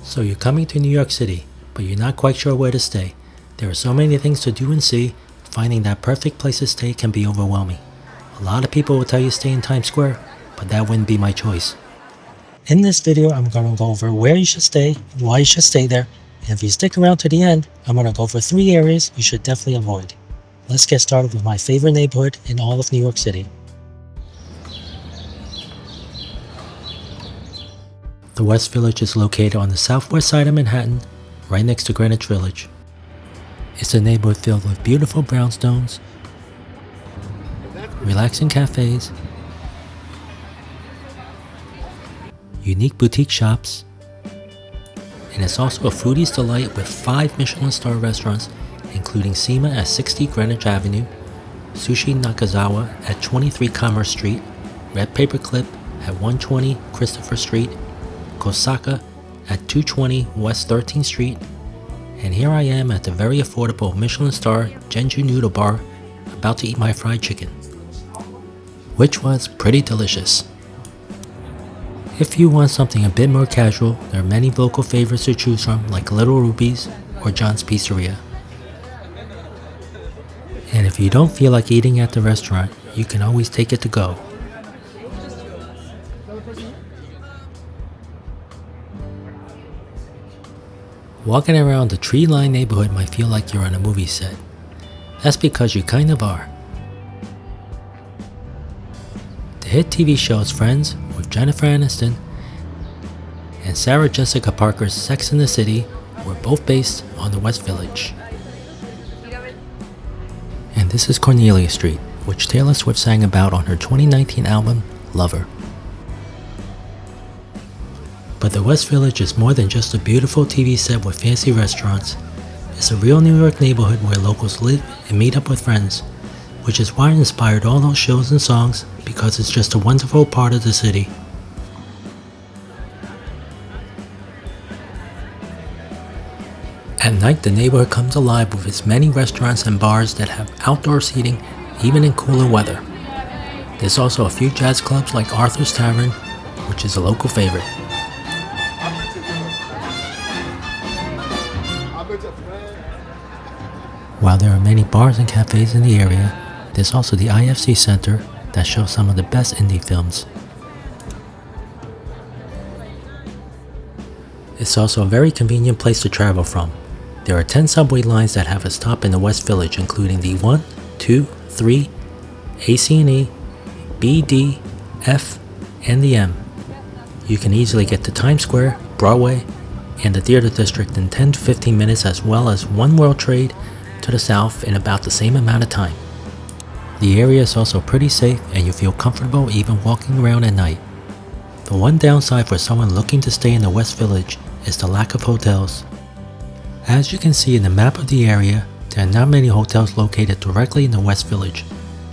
So you're coming to New York City, but you're not quite sure where to stay. There are so many things to do and see, finding that perfect place to stay can be overwhelming. A lot of people will tell you stay in Times Square, but that wouldn't be my choice. In this video, I'm going to go over where you should stay, why you should stay there, and if you stick around to the end, I'm going to go over 3 areas you should definitely avoid. Let's get started with my favorite neighborhood in all of New York City. The West Village is located on the southwest side of Manhattan, right next to Greenwich Village. It's a neighborhood filled with beautiful brownstones, relaxing cafes, unique boutique shops, and it's also a foodie's delight with 5 Michelin star restaurants, including Sima at 60 Greenwich Avenue, Sushi Nakazawa at 23 Commerce Street, Red Paperclip at 120 Christopher Street, Kosaka at 220 West 13th Street, and here I am at the very affordable Michelin star Genju Noodle Bar, about to eat my fried chicken, which was pretty delicious. If you want something a bit more casual, there are many local favorites to choose from like Little Ruby's or John's Pizzeria. And if you don't feel like eating at the restaurant, you can always take it to go. Walking around the tree-lined neighborhood might feel like you're on a movie set. That's because you kind of are. The hit TV shows Friends with Jennifer Aniston and Sarah Jessica Parker's Sex and the City were both based on the West Village. And this is Cornelia Street, which Taylor Swift sang about on her 2019 album, Lover. But the West Village is more than just a beautiful TV set with fancy restaurants. It's a real New York neighborhood where locals live and meet up with friends, which is why it inspired all those shows and songs, because it's just a wonderful part of the city. At night, the neighborhood comes alive with its many restaurants and bars that have outdoor seating even in cooler weather. There's also a few jazz clubs like Arthur's Tavern, which is a local favorite. While there are many bars and cafes in the area, there's also the IFC Center that shows some of the best indie films. It's also a very convenient place to travel from. There are 10 subway lines that have a stop in the West Village, including the 1, 2, 3, AC&E, B, D, F, and the M. You can easily get to Times Square, Broadway, and the Theater District in 10 to 15 minutes, as well as One World Trade to the south in about the same amount of time. The area is also pretty safe and you feel comfortable even walking around at night. The one downside for someone looking to stay in the West Village is the lack of hotels. As you can see in the map of the area, there are not many hotels located directly in the West Village,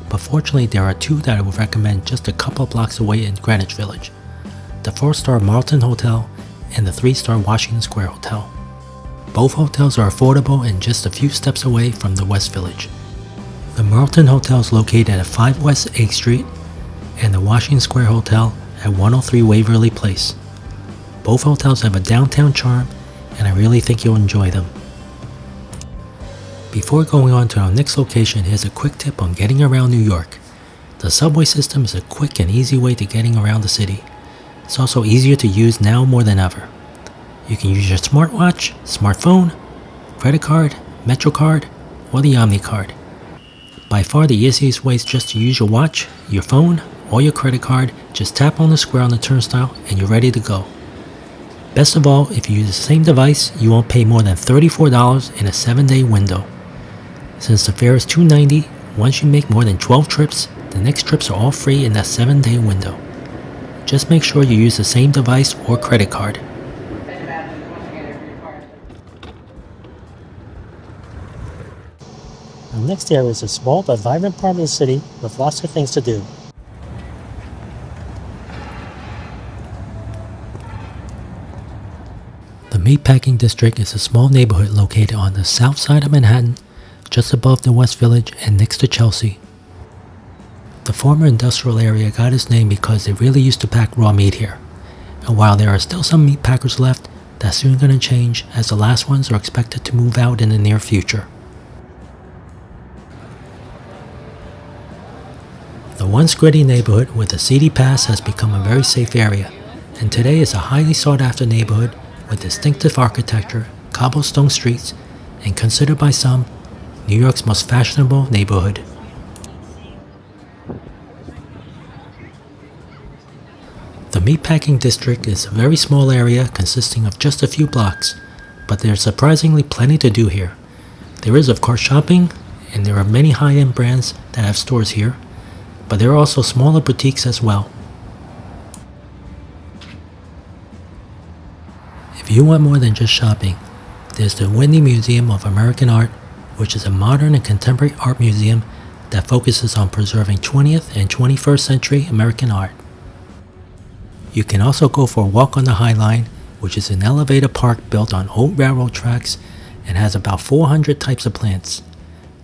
but fortunately there are 2 that I would recommend just a couple blocks away in Greenwich Village: the 4-star Marlton Hotel and the 3-star Washington Square Hotel. Both hotels are affordable and just a few steps away from the West Village. The Marlton Hotel is located at 5 West 8th Street and the Washington Square Hotel at 103 Waverly Place. Both hotels have a downtown charm and I really think you'll enjoy them. Before going on to our next location, here's a quick tip on getting around New York. The subway system is a quick and easy way to getting around the city. It's also easier to use now more than ever. You can use your smartwatch, smartphone, credit card, MetroCard, or the Omni card. By far the easiest way is just to use your watch, your phone, or your credit card. Just tap on the square on the turnstile and you're ready to go. Best of all, if you use the same device, you won't pay more than $34 in a 7-day window. Since the fare is $2.90, once you make more than 12 trips, the next trips are all free in that 7-day window. Just make sure you use the same device or credit card. The next area is a small but vibrant part of the city with lots of things to do. The Meatpacking District is a small neighborhood located on the south side of Manhattan, just above the West Village and next to Chelsea. The former industrial area got its name because they really used to pack raw meat here. And while there are still some meat packers left, that's soon going to change as the last ones are expected to move out in the near future. The once gritty neighborhood with a seedy past has become a very safe area, and today is a highly sought after neighborhood with distinctive architecture, cobblestone streets, and considered by some New York's most fashionable neighborhood. The Meatpacking District is a very small area consisting of just a few blocks, but there's surprisingly plenty to do here. There is of course shopping, and there are many high-end brands that have stores here, but there are also smaller boutiques as well. If you want more than just shopping, there's the Whitney Museum of American Art, which is a modern and contemporary art museum that focuses on preserving 20th and 21st century American art. You can also go for a walk on the High Line, which is an elevated park built on old railroad tracks and has about 400 types of plants.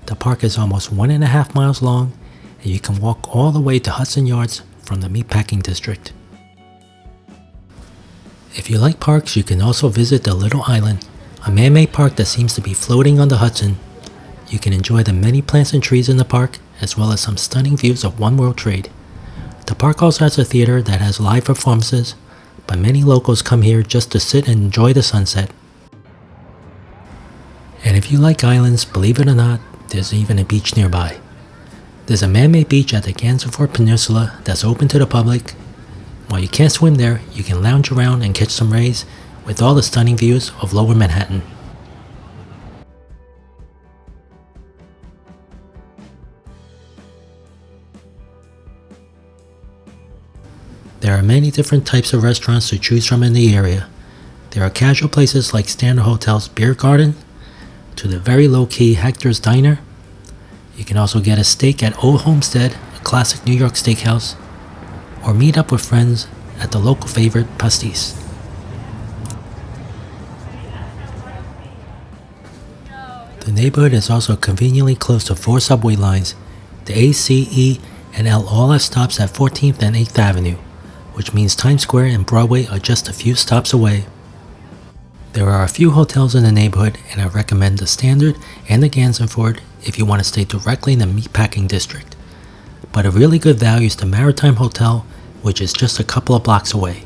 The park is almost 1.5 miles long, and you can walk all the way to Hudson Yards from the Meatpacking District. If you like parks, you can also visit the Little Island, a man-made park that seems to be floating on the Hudson. You can enjoy the many plants and trees in the park, as well as some stunning views of One World Trade. The park also has a theater that has live performances, but many locals come here just to sit and enjoy the sunset. And if you like islands, believe it or not, there's even a beach nearby. There's a man-made beach at the Gansevoort Peninsula that's open to the public. While you can't swim there, you can lounge around and catch some rays with all the stunning views of Lower Manhattan. There are many different types of restaurants to choose from in the area. There are casual places like Standard Hotel's Beer Garden, to the very low-key Hector's Diner. You can also get a steak at Old Homestead, a classic New York steakhouse, or meet up with friends at the local favorite Pastis. The neighborhood is also conveniently close to 4 subway lines. The A, C, E, and L all have stops at 14th and 8th Avenue, which means Times Square and Broadway are just a few stops away. There are a few hotels in the neighborhood, and I recommend the Standard and the Gansevoort if you want to stay directly in the Meatpacking District. But a really good value is the Maritime Hotel, which is just a couple of blocks away.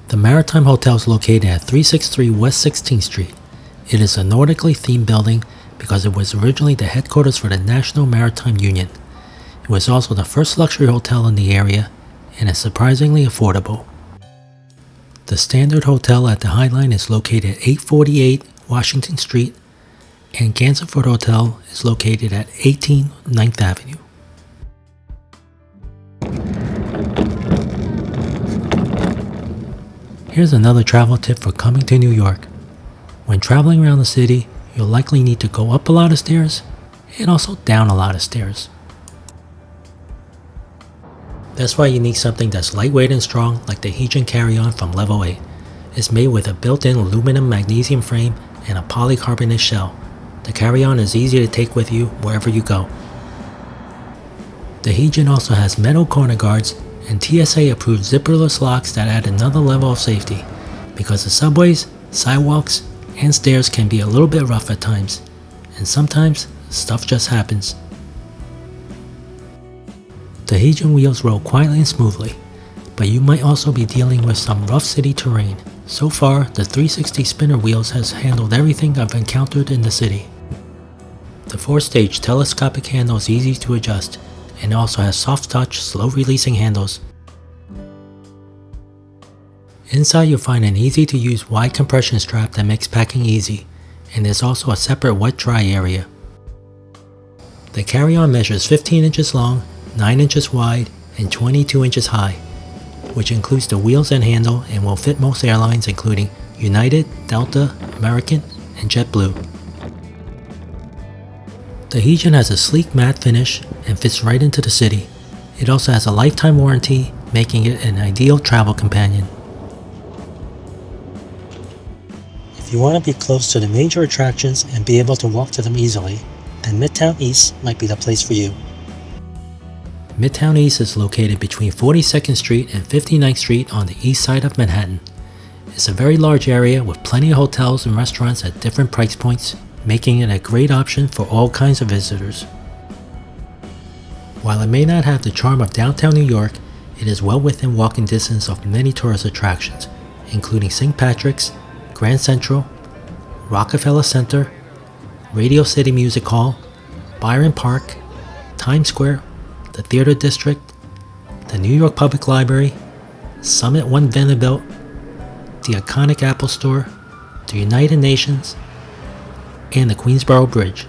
The Maritime Hotel is located at 363 West 16th Street. It is a nautically themed building because it was originally the headquarters for the National Maritime Union. It was also the first luxury hotel in the area and is surprisingly affordable. The Standard Hotel at the High Line is located at 848 Washington Street, and Gansevoort Hotel is located at 18 9th Avenue. Here's another travel tip for coming to New York. When traveling around the city, you'll likely need to go up a lot of stairs and also down a lot of stairs. That's why you need something that's lightweight and strong, like the Heejin Carry-On from Level 8. It's made with a built-in aluminum magnesium frame and a polycarbonate shell. The Carry-On is easy to take with you wherever you go. The Heejin also has metal corner guards and TSA-approved zipperless locks that add another level of safety, because the subways, sidewalks, and stairs can be a little bit rough at times, and sometimes stuff just happens. The Heejin wheels roll quietly and smoothly, but you might also be dealing with some rough city terrain. So far, the 360 spinner wheels has handled everything I've encountered in the city. The 4-stage telescopic handle is easy to adjust, and also has soft touch, slow releasing handles. Inside you'll find an easy to use wide compression strap that makes packing easy, and there's also a separate wet-dry area. The carry-on measures 15 inches long, 9 inches wide, and 22 inches high, which includes the wheels and handle and will fit most airlines including United, Delta, American, and JetBlue. The Heejin has a sleek matte finish and fits right into the city. It also has a lifetime warranty, making it an ideal travel companion. If you want to be close to the major attractions and be able to walk to them easily, then Midtown East might be the place for you. Midtown East is located between 42nd Street and 59th Street on the east side of Manhattan. It's a very large area with plenty of hotels and restaurants at different price points, making it a great option for all kinds of visitors. While it may not have the charm of downtown New York, it is well within walking distance of many tourist attractions, including St. Patrick's, Grand Central, Rockefeller Center, Radio City Music Hall, Byron Park, Times Square, the Theater District, the New York Public Library, Summit One Vanderbilt, the iconic Apple Store, the United Nations, and the Queensboro Bridge.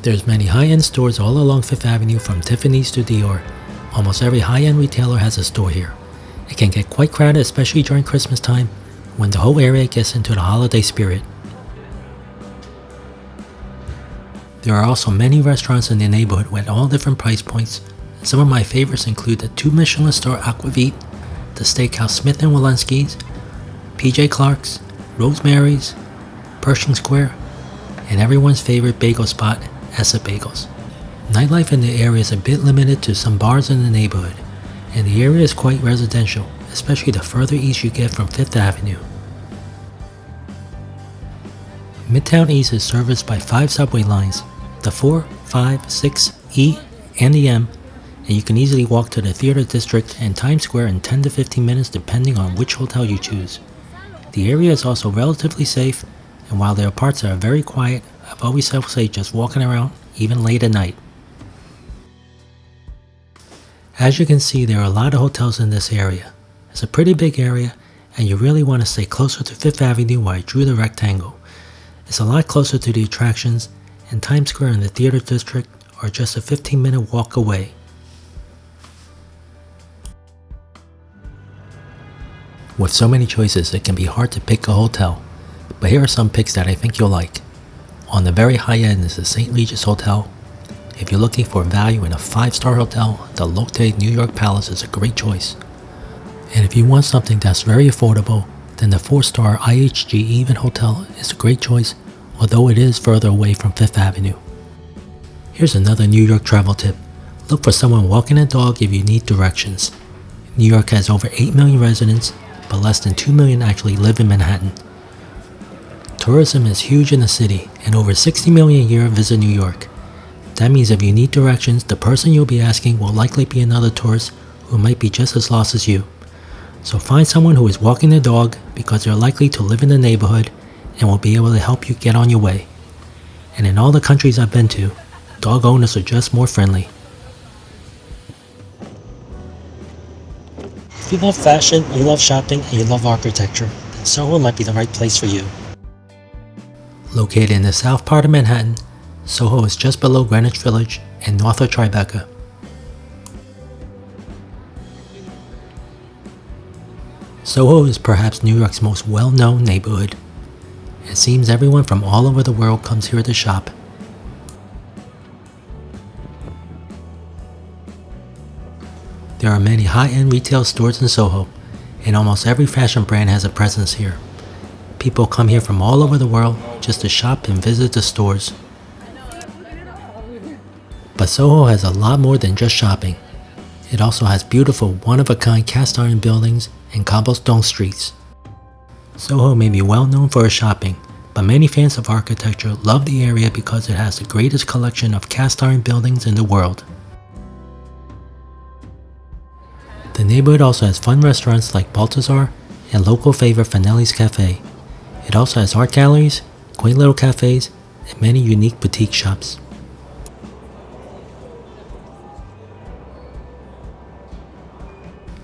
There's many high-end stores all along Fifth Avenue from Tiffany's to Dior. Almost every high-end retailer has a store here. It can get quite crowded, especially during Christmas time, when the whole area gets into the holiday spirit. There are also many restaurants in the neighborhood with all different price points. Some of my favorites include the 2 Michelin star Aquavit, the steakhouse Smith & Wollensky's, PJ Clark's, Rosemary's, Pershing Square, and everyone's favorite bagel spot, Essa Bagels. Nightlife in the area is a bit limited to some bars in the neighborhood, and the area is quite residential, especially the further east you get from Fifth Avenue. Midtown East is serviced by 5 subway lines, the 4, 5, 6, E, and the M, and you can easily walk to the Theater District and Times Square in 10 to 15 minutes depending on which hotel you choose. The area is also relatively safe, and while there are parts that are very quiet, I've always felt safe just walking around, even late at night. As you can see, there are a lot of hotels in this area. It's a pretty big area, and you really want to stay closer to Fifth Avenue where I drew the rectangle. It's a lot closer to the attractions, and Times Square and the Theater District are just a 15-minute walk away. With so many choices, it can be hard to pick a hotel, but here are some picks that I think you'll like. On the very high end is the St. Regis Hotel. If you're looking for value in a 5-star hotel, the Lotte New York Palace is a great choice. And if you want something that's very affordable, then the 4-star IHG Even Hotel is a great choice, although it is further away from Fifth Avenue. Here's another New York travel tip. Look for someone walking a dog if you need directions. New York has over 8 million residents, but less than 2 million actually live in Manhattan. Tourism is huge in the city, and over 60 million a year visit New York. That means if you need directions, the person you'll be asking will likely be another tourist who might be just as lost as you. So find someone who is walking their dog because they're likely to live in the neighborhood and will be able to help you get on your way. And in all the countries I've been to, dog owners are just more friendly. If you love fashion, you love shopping, and you love architecture, then Soho might be the right place for you. Located in the south part of Manhattan, Soho is just below Greenwich Village and north of Tribeca. Soho is perhaps New York's most well-known neighborhood. It seems everyone from all over the world comes here to shop. There are many high-end retail stores in Soho, and almost every fashion brand has a presence here. People come here from all over the world just to shop and visit the stores. But Soho has a lot more than just shopping. It also has beautiful one-of-a-kind cast iron buildings and cobblestone streets. Soho may be well known for its shopping, but many fans of architecture love the area because it has the greatest collection of cast iron buildings in the world. The neighborhood also has fun restaurants like Balthazar and local favorite Fanelli's Cafe. It also has art galleries, quaint little cafes, and many unique boutique shops.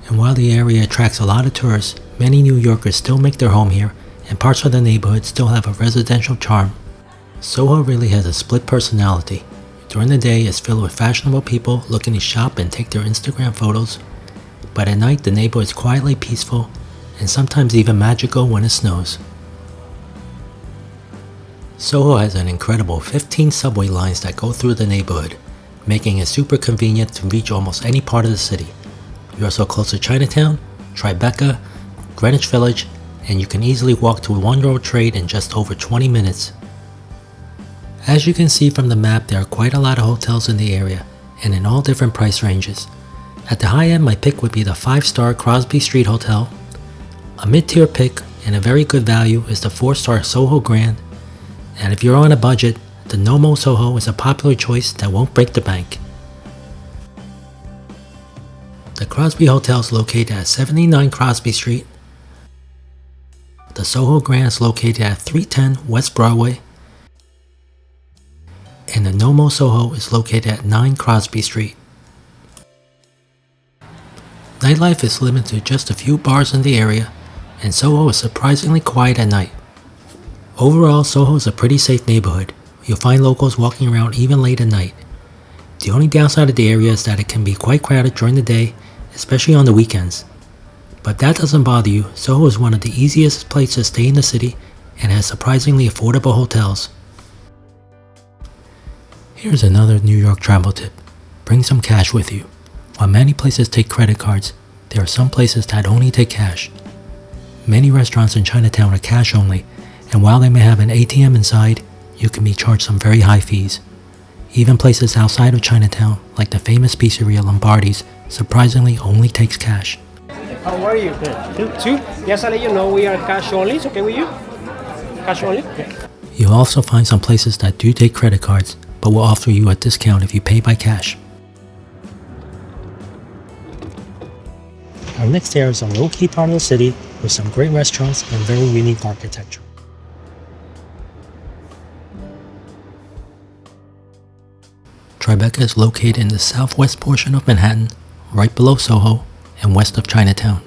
And while the area attracts a lot of tourists, many New Yorkers still make their home here, and parts of the neighborhood still have a residential charm. Soho really has a split personality. During the day, it's filled with fashionable people looking to shop and take their Instagram photos, but at night the neighborhood is quietly peaceful and sometimes even magical when it snows. Soho has an incredible 15 subway lines that go through the neighborhood, making it super convenient to reach almost any part of the city. You're so close to Chinatown, Tribeca, Greenwich Village, and you can easily walk to One World Trade in just over 20 minutes. As you can see from the map, there are quite a lot of hotels in the area, and in all different price ranges. At the high end, my pick would be the 5-star Crosby Street Hotel. A mid-tier pick and a very good value is the 4-star Soho Grand. And if you're on a budget, the Nomo Soho is a popular choice that won't break the bank. The Crosby Hotel is located at 79 Crosby Street. The Soho Grand is located at 310 West Broadway. And the Nomo Soho is located at 9 Crosby Street. Nightlife is limited to just a few bars in the area, and Soho is surprisingly quiet at night. Overall, Soho is a pretty safe neighborhood. You'll find locals walking around even late at night. The only downside of the area is that it can be quite crowded during the day, especially on the weekends. But if that doesn't bother you, Soho is one of the easiest places to stay in the city and has surprisingly affordable hotels. Here's another New York travel tip. Bring some cash with you. While many places take credit cards, there are some places that only take cash. Many restaurants in Chinatown are cash only, and while they may have an ATM inside, you can be charged some very high fees. Even places outside of Chinatown, like the famous pizzeria Lombardi's, surprisingly only takes cash. How are you? Good. Two? Just to let you know, we are cash only. It's okay with you? Cash only? Yeah. You'll also find some places that do take credit cards, but will offer you a discount if you pay by cash. Our next area is a low-key part of the city with some great restaurants and very unique architecture. Tribeca is located in the southwest portion of Manhattan, right below Soho and west of Chinatown.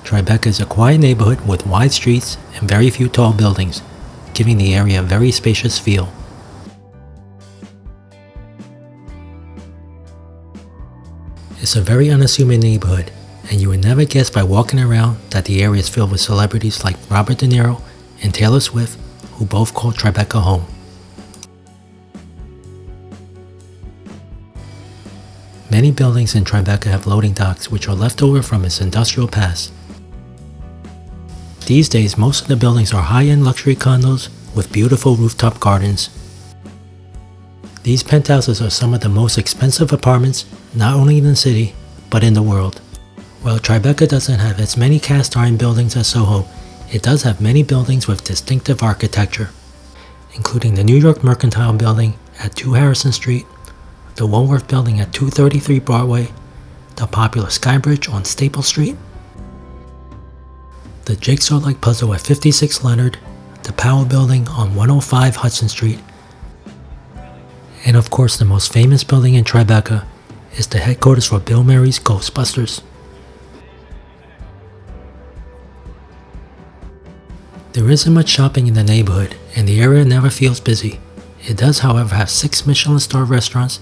Tribeca is a quiet neighborhood with wide streets and very few tall buildings, giving the area a very spacious feel. It's a very unassuming neighborhood, and you would never guess by walking around that the area is filled with celebrities like Robert De Niro and Taylor Swift, who both call Tribeca home. Many buildings in Tribeca have loading docks which are left over from its industrial past. These days, most of the buildings are high-end luxury condos with beautiful rooftop gardens. These penthouses are some of the most expensive apartments, not only in the city, but in the world. While Tribeca doesn't have as many cast iron buildings as Soho, it does have many buildings with distinctive architecture, including the New York Mercantile Building at 2 Harrison Street, the Woolworth Building at 233 Broadway, the popular Skybridge on Staple Street, the Jigsaw-like puzzle at 56 Leonard, the Powell Building on 105 Hudson Street, and of course the most famous building in Tribeca is the headquarters for Bill Murray's Ghostbusters. There isn't much shopping in the neighborhood, and the area never feels busy. It does, however, have 6 Michelin star restaurants,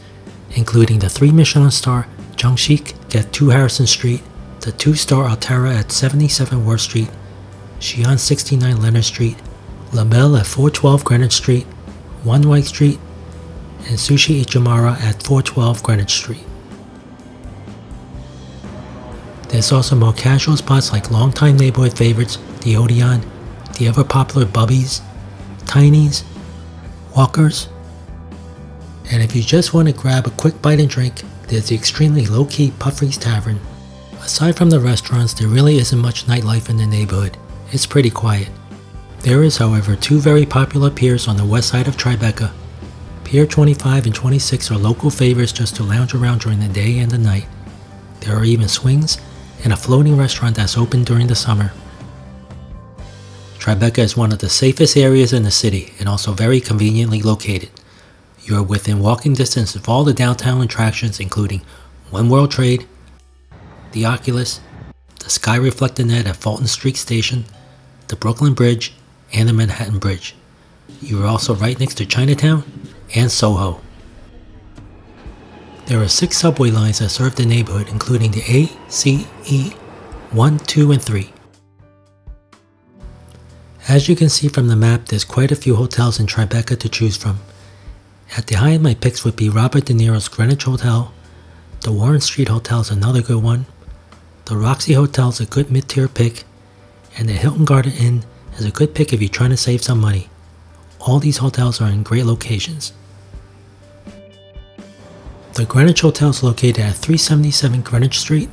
including the 3 Michelin star Jungshik at 2 Harrison Street, the 2-star Altera at 77 Worth Street, Xi'an 69 Leonard Street, La Belle at 412 Greenwich Street, 1 White Street, and Sushi Ichimara at 412 Greenwich Street. There's also more casual spots like longtime neighborhood favorites, the Odeon, the ever-popular Bubby's, Tiny's, Walker's, and if you just want to grab a quick bite and drink, there's the extremely low-key Puffrey's Tavern. Aside from the restaurants, there really isn't much nightlife in the neighborhood. It's pretty quiet. There is, however, 2 very popular piers on the west side of Tribeca. Pier 25 and 26 are local favorites just to lounge around during the day and the night. There are even swings and a floating restaurant that's open during the summer. Tribeca is one of the safest areas in the city and also very conveniently located. You are within walking distance of all the downtown attractions including One World Trade, the Oculus, the Sky Reflector Net at Fulton Street Station, the Brooklyn Bridge, and the Manhattan Bridge. You are also right next to Chinatown and Soho. There are 6 subway lines that serve the neighborhood, including the A, C, E, 1, 2, and 3. As you can see from the map, there's quite a few hotels in Tribeca to choose from. At the high end, my picks would be Robert De Niro's Greenwich Hotel, the Warren Street Hotel is another good one, the Roxy Hotel is a good mid-tier pick, and the Hilton Garden Inn is a good pick if you're trying to save some money. All these hotels are in great locations. The Greenwich Hotel is located at 377 Greenwich Street.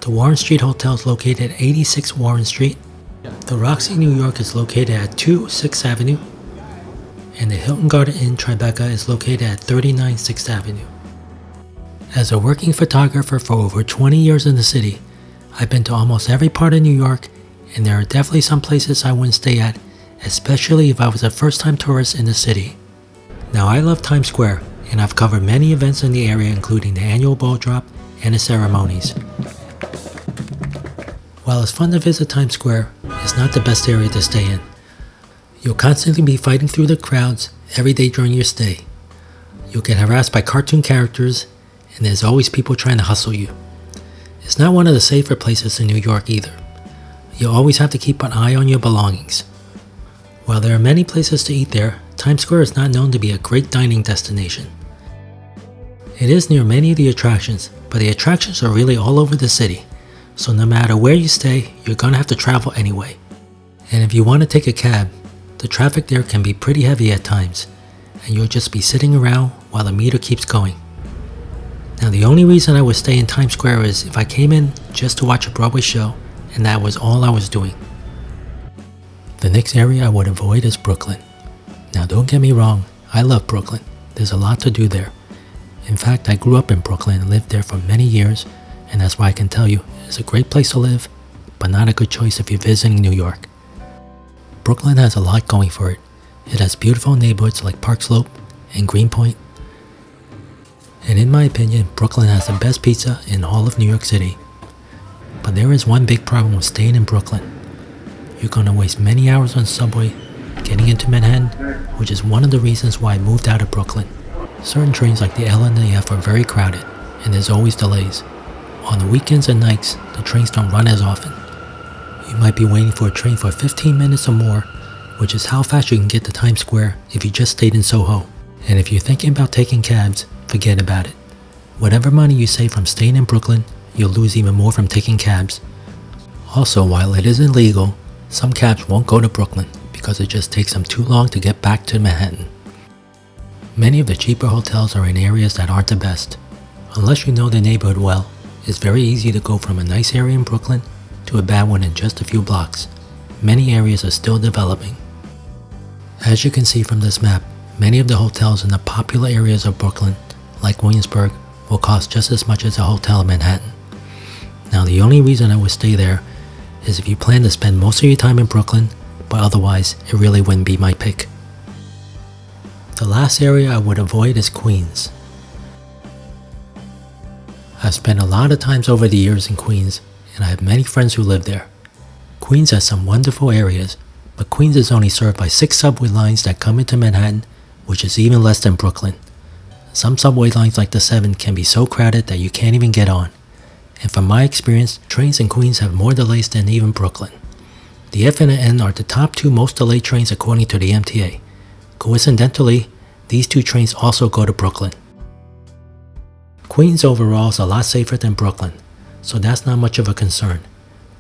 The Warren Street Hotel is located at 86 Warren Street. The Roxy New York is located at 2 6th Avenue. And the Hilton Garden Inn Tribeca is located at 39 6th Avenue. As a working photographer for over 20 years in the city, I've been to almost every part of New York, and there are definitely some places I wouldn't stay at, especially if I was a first-time tourist in the city. Now, I love Times Square, and I've covered many events in the area, including the annual ball drop and the ceremonies. While it's fun to visit Times Square, it's not the best area to stay in. You'll constantly be fighting through the crowds every day during your stay. You'll get harassed by cartoon characters, and there's always people trying to hustle you. It's not one of the safer places in New York either. You'll always have to keep an eye on your belongings. While there are many places to eat there, Times Square is not known to be a great dining destination. It is near many of the attractions, but the attractions are really all over the city, so no matter where you stay, you're gonna have to travel anyway. And if you want to take a cab, the traffic there can be pretty heavy at times, and you'll just be sitting around while the meter keeps going. Now, the only reason I would stay in Times Square is if I came in just to watch a Broadway show, and that was all I was doing. The next area I would avoid is Brooklyn. Now, don't get me wrong, I love Brooklyn. There's a lot to do there. In fact, I grew up in Brooklyn and lived there for many years, and that's why I can tell you it's a great place to live, but not a good choice if you're visiting New York. Brooklyn has a lot going for it. It has beautiful neighborhoods like Park Slope and Greenpoint. And in my opinion, Brooklyn has the best pizza in all of New York City. But there is one big problem with staying in Brooklyn. You're going to waste many hours on subway getting into Manhattan, which is one of the reasons why I moved out of Brooklyn. Certain trains like the L and the F are very crowded, and there's always delays. On the weekends and nights, the trains don't run as often. You might be waiting for a train for 15 minutes or more, which is how fast you can get to Times Square if you just stayed in Soho. And if you're thinking about taking cabs, forget about it. Whatever money you save from staying in Brooklyn, you'll lose even more from taking cabs. Also, while it isn't legal, some cabs won't go to Brooklyn because it just takes them too long to get back to Manhattan. Many of the cheaper hotels are in areas that aren't the best. Unless you know the neighborhood well, it's very easy to go from a nice area in Brooklyn to a bad one in just a few blocks. Many areas are still developing. As you can see from this map, many of the hotels in the popular areas of Brooklyn, like Williamsburg, will cost just as much as a hotel in Manhattan. Now, the only reason I would stay there is if you plan to spend most of your time in Brooklyn, but otherwise, it really wouldn't be my pick. The last area I would avoid is Queens. I've spent a lot of times over the years in Queens, and I have many friends who live there. Queens has some wonderful areas, but Queens is only served by 6 subway lines that come into Manhattan, which is even less than Brooklyn. Some subway lines like the 7 can be so crowded that you can't even get on. And from my experience, trains in Queens have more delays than even Brooklyn. The F and the N are the top 2 most delayed trains according to the MTA. Coincidentally, these 2 trains also go to Brooklyn. Queens overall is a lot safer than Brooklyn, so that's not much of a concern.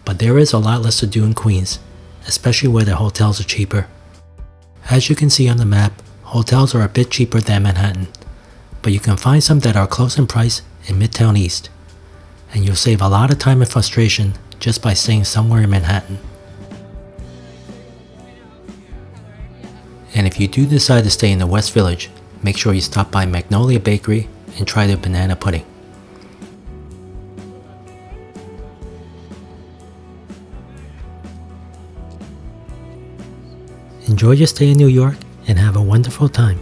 But there is a lot less to do in Queens, especially where the hotels are cheaper. As you can see on the map, hotels are a bit cheaper than Manhattan, but you can find some that are close in price in Midtown East, and you'll save a lot of time and frustration just by staying somewhere in Manhattan. And if you do decide to stay in the West Village, make sure you stop by Magnolia Bakery and try their banana pudding. Enjoy your stay in New York and have a wonderful time.